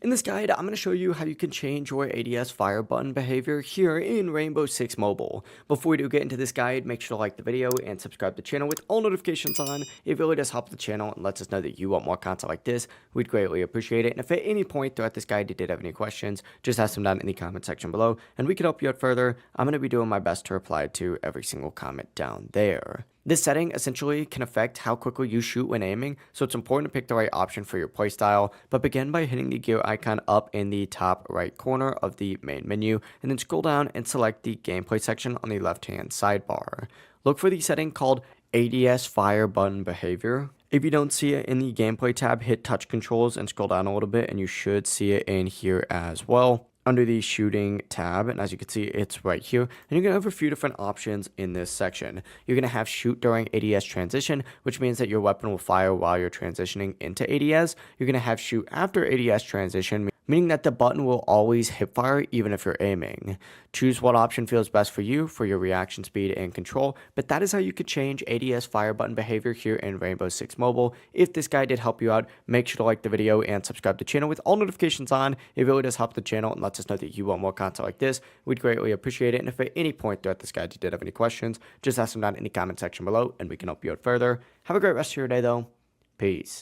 In this guide, I'm going to show you how you can change your ADS fire button behavior here in Rainbow Six Mobile. Before we do get into this guide, make sure to like the video and subscribe to the channel with all notifications on. It really does help the channel and lets us know that you want more content like this. We'd greatly appreciate it. And if at any point throughout this guide you did have any questions, just ask them down in the comment section below and we can help you out further. I'm going to be doing my best to reply to every single comment down there. This setting essentially can affect how quickly you shoot when aiming, so it's important to pick the right option for your playstyle, but begin by hitting the gear icon up in the top right corner of the main menu, and then scroll down and select the gameplay section on the left hand sidebar. Look for the setting called ADS Fire Button Behavior. If you don't see it in the gameplay tab, hit touch controls and scroll down a little bit and you should see it in here as well, under the shooting tab, and as you can see it's right here, and you're gonna have a few different options in this section. You're gonna have shoot during ADS transition, which means that your weapon will fire while you're transitioning into ADS. You're gonna have shoot after ADS transition, meaning that the button will always hip fire even if you're aiming. Choose what option feels best for you for your reaction speed and control, but that is how you could change ADS fire button behavior here in Rainbow Six Mobile. If this guide did help you out, make sure to like the video and subscribe to the channel with all notifications on. It really does help the channel and lets us know that you want more content like this. We'd greatly appreciate it. And if at any point throughout this guide you did have any questions, just ask them down in the comment section below and we can help you out further. Have a great rest of your day though. Peace.